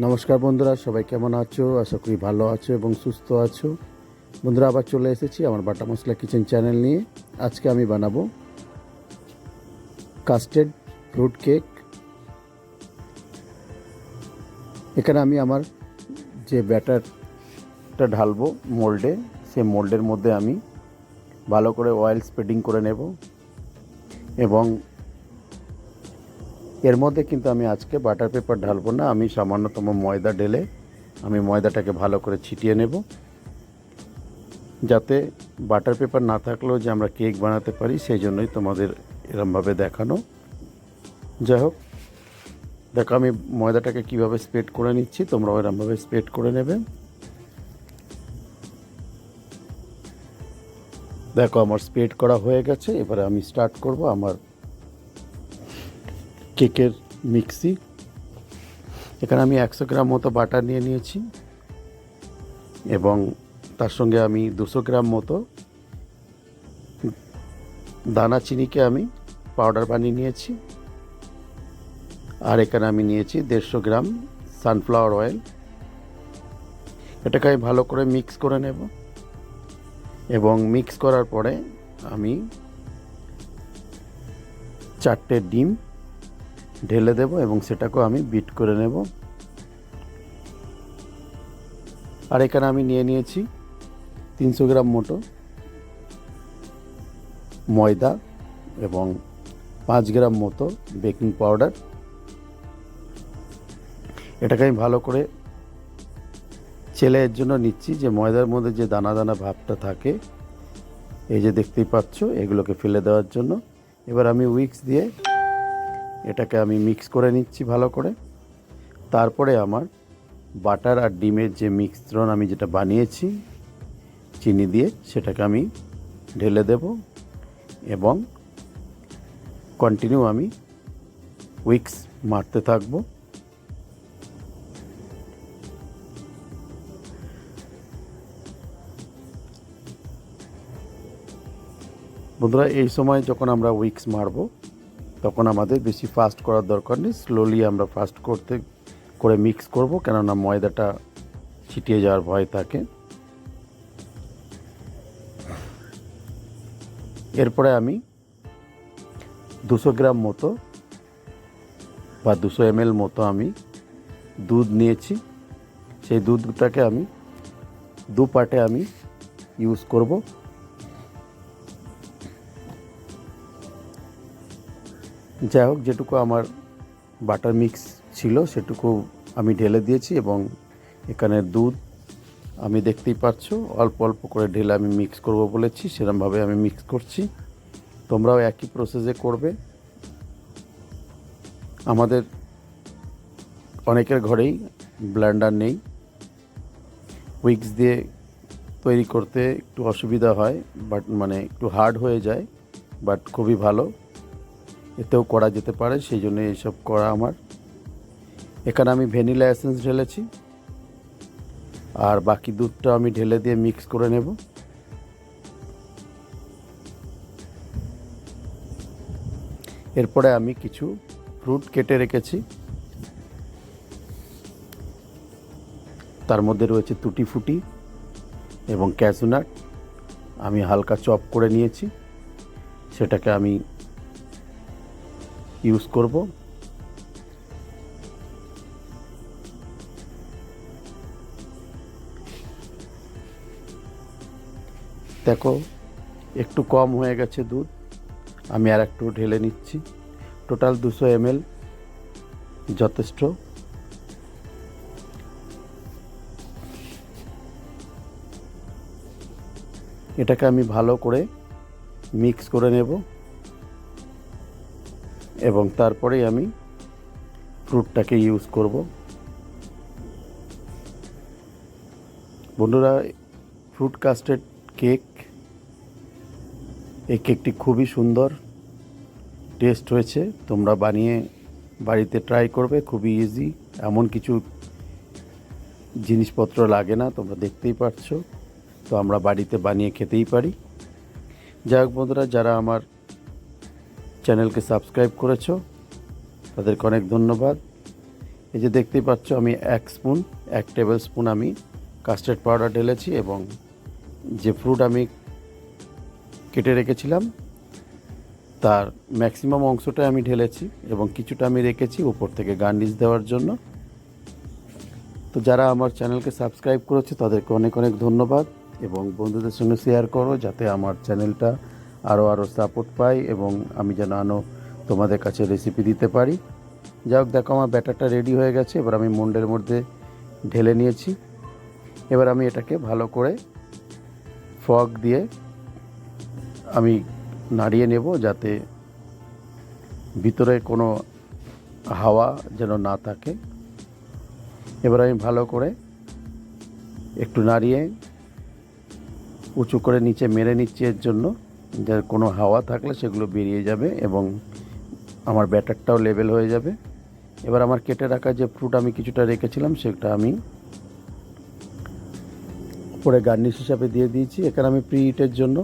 নমস্কার বন্ধুরা, সবাই কেমন আছো? আশা করি ভালো আছো এবং সুস্থ আছো। বন্ধুরা, আবার চলে এসেছি আমার বাটা মশলা কিচেন চ্যানেল নিয়ে। আজকে আমি বানাবো কাস্টার্ড ফ্রুট কেক। এখানে আমি আমার যে ব্যাটারটা ঢালবো মোল্ডে, সেই মোল্ডের মধ্যে আমি ভালো করে অয়েল স্প্রেডিং করে নেব এবং এর মধ্যে কিন্তু আমি আজকে বাটার পেপার ঢালবো না। আমি সামান্যতম ময়দা ঢেলে আমি ময়দাটাকে ভালো করে ছিটিয়ে নেব, যাতে বাটার পেপার না থাকলেও যে আমরা কেক বানাতে পারি, সেই জন্যই তোমাদের এরমভাবে দেখানো। যাই হোক, দেখো আমি ময়দাটাকে কিভাবে স্প্রেড করে নিচ্ছি, তোমরাও এরমভাবে স্প্রেড করে নেবে। দেখো আমার স্প্রেড করা হয়ে গেছে। এবারে আমি স্টার্ট করব আমার কেকের মিক্সি। এখানে আমি 100 গ্রাম মতো বাটার নিয়ে নিয়েছি এবং তার সঙ্গে আমি 200 গ্রাম মতো দানা চিনিকে আমি পাউডার বানিয়ে নিয়েছি। আর এখানে আমি নিয়েছি 150 গ্রাম সানফ্লাওয়ার অয়েল। এটাকে আমি ভালো করে মিক্স করে নেব এবং মিক্স করার পরে আমি 4টে ডিম ঢেলে দেব এবং সেটাকেও আমি বিট করে নেব। আর এখানে আমি নিয়ে নিয়েছি 300 গ্রাম মতো ময়দা এবং 5 গ্রাম মতো বেকিং পাউডার। এটাকে আমি ভালো করে চেলে এর জন্য নিচ্ছি যে ময়দার মধ্যে যে দানা দানা ভাবটা থাকে, এই যে দেখতেই পাচ্ছ, এগুলোকে ফেলে দেওয়ার জন্য। এবার আমি উইক্স দিয়ে এটাকে আমি মিক্স করে নিচ্ছি ভালো করে। তারপরে আমার বাটার আর ডিমের যে মিশ্রণ আমি যেটা বানিয়েছি চিনি দিয়ে, সেটাকে আমি ঢেলে দেব এবং কন্টিনিউ আমি উইক্স মারতে থাকবো। বন্ধুরা, এই সময় যখন আমরা উইক্স মারবো তখন আমাদের বেশি ফাস্ট করার দরকার নেই, স্লোলি আমরা ফাস্ট করে মিক্স করব, কেননা ময়দাটা ছিটিয়ে যাওয়ার ভয় থাকে। এরপরে আমি 200 গ্রাম মতো বা 200 ml মতো আমি দুধ নিয়েছি। সেই দুধটাকে আমি 2 পার্টে আমি ইউজ করব। যাই হোক, যেটুকু আমার বাটার মিক্স ছিল সেটুকু আমি ঢেলে দিয়েছি এবং এখানে দুধ আমি দেখতেই পাচ্ছ অল্প অল্প করে ঢেলে আমি মিক্স করব বলেছি, সেরকমভাবে আমি মিক্স করছি। তোমরাও একই প্রসেসে করবে। আমাদের অনেকের ঘরেই ব্লেন্ডার নেই, উইক্স দিয়ে তৈরি করতে একটু অসুবিধা হয়, বাট একটু হার্ড হয়ে যায়, বাট খুবই ভালো, এতেও করা যেতে পারে, সেই জন্য এইসব করা আমার। এখানে আমি ভ্যানিলা এসেন্স ঢেলেছি আর বাকি দুধটা আমি ঢেলে দিয়ে মিক্স করে নেব। এরপরে আমি কিছু ফ্রুট কেটে রেখেছি, তার মধ্যে রয়েছে তুটি ফুটি এবং ক্যাশু নাট। আমি হালকা চপ করে নিয়েছি, সেটাকে আমি ইউজ করব। দেখো একটু কম হয়ে গেছে দুধ, আমি আর একটু ঢেলে নিচ্ছি। টোটাল 200 ml যথেষ্ট। এটাকে আমি ভালো করে মিক্স করে নেব এবং তারপরেই আমি ফ্রুটটাকে ইউজ করব। বন্ধুরা, ফ্রুট কাস্টার্ড কেক, এই কেকটি খুবই সুন্দর টেস্ট হয়েছে। তোমরা বানিয়ে বাড়িতে ট্রাই করবে, খুবই ইজি, এমন কিছু জিনিসপত্র লাগে না, তোমরা দেখতেই পাচ্ছ। তো আমরা বাড়িতে বানিয়ে খেতেই পারি। যাই হোক বন্ধুরা, যারা আমার চ্যানেলকে সাবস্ক্রাইব করেছো তাদেরকে অনেক ধন্যবাদ এই যে দেখতেই পাচ্ছ আমি 1 টেবিল স্পুন আমি কাস্টার্ড পাউডার ঢেলেছি এবং যে ফ্রুট আমি কেটে রেখেছিলাম তার ম্যাক্সিমাম অংশটা আমি ঢেলেছি এবং কিছুটা আমি রেখেছি উপর থেকে গার্নিশ দেওয়ার জন্য। তো যারা আমার চ্যানেলকে সাবস্ক্রাইব করেছে তাদেরকে অনেক অনেক ধন্যবাদ এবং বন্ধুদের সঙ্গে শেয়ার করো যাতে আমার চ্যানেলটা আরও সাপোর্ট পায় এবং আমি যেন তোমাদের কাছে রেসিপি দিতে পারি। যাই হোক, দেখো আমার ব্যাটারটা রেডি হয়ে গেছে। এবার আমি মোল্ডের মধ্যে ঢেলে নিয়েছি। এবার আমি এটাকে ভালো করে ফর্ক দিয়ে আমি নাড়িয়ে নেব যাতে ভিতরে কোনো হাওয়া যেন না থাকে। এবার আমি ভালো করে একটু নাড়িয়ে উঁচু করে নিচে মেরে নিচ্ছি এর জন্য, যার কোনো হাওয়া থাকলে সেগুলো বেরিয়ে যাবে এবং আমার ব্যাটারটাও লেভেল হয়ে যাবে। এবার আমার কেটে রাখা যে ফ্রুট আমি কিছুটা রেখেছিলাম সেটা আমি উপরে গার্নিশ হিসাবে দিয়ে দিয়েছি। এখানে আমি প্রি হিটের জন্য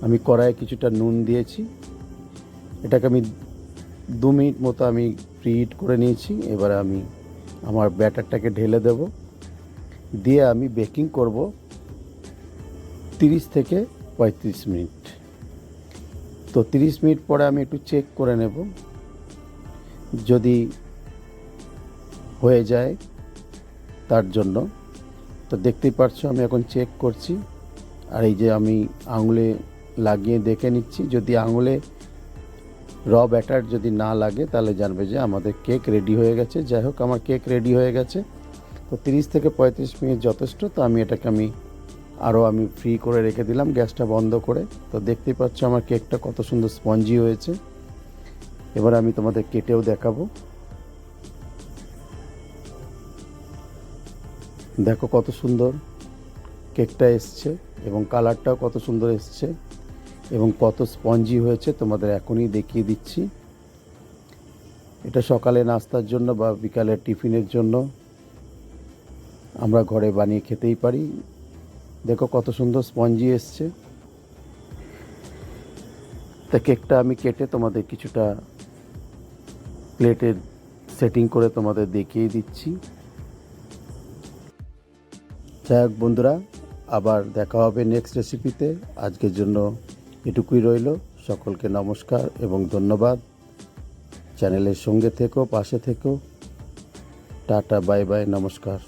আমি কড়াইয়ে কিছুটা নুন দিয়েছি। এটাকে আমি 2 মিনিট মতো আমি প্রি হিট করে নিয়েছি। এবারে আমি আমার ব্যাটারটাকে ঢেলে দেব, দিয়ে আমি বেকিং করব 30 থেকে 35 মিনিট। তো 30 মিনিট পরে আমি একটু চেক করে নেব, যদি হয়ে যায় তার জন্য। তো দেখতেই পাচ্ছ আমি এখন চেক করছি, আর এই যে আমি আঙুলে লাগিয়ে দেখে নিচ্ছি। যদি আঙুলে ব্যাটার যদি না লাগে তাহলে জানবে যে আমাদের কেক রেডি হয়ে গেছে। যাই হোক, আমার কেক রেডি হয়ে গেছে। তো 30 থেকে 35 মিনিট যথেষ্ট। তো আমি এটাকে আমি ফ্রি করে রেখে দিলাম গ্যাসটা বন্ধ করে। তো দেখতেই পাচ্ছ আমার কেকটা কত সুন্দর স্পঞ্জি হয়েছে। এবার আমি তোমাদের কেটেও দেখাবো। দেখো কত সুন্দর কেকটা এসছে এবং কালারটাও কত সুন্দর এসছে এবং কত স্পঞ্জি হয়েছে তোমাদের এখনই দেখিয়ে দিচ্ছি। এটা সকালে নাস্তার জন্য বা বিকালের টিফিনের জন্য আমরা ঘরে বানিয়ে খেতেই পারি। দেখো কত সুন্দর স্পঞ্জি এসছে। তা কেকটা আমি কেটে তোমাদের কিছুটা প্লেটে সেটিং করে তোমাদের দেখিয়ে দিচ্ছি। যাই হোক বন্ধুরা, আবার দেখা হবে নেক্সট রেসিপিতে। আজকের জন্য এটুকুই রইল। সকলকে নমস্কার এবং ধন্যবাদ। চ্যানেলের সঙ্গে থেকো, পাশে থেকো। টাটা, বাই বাই, নমস্কার।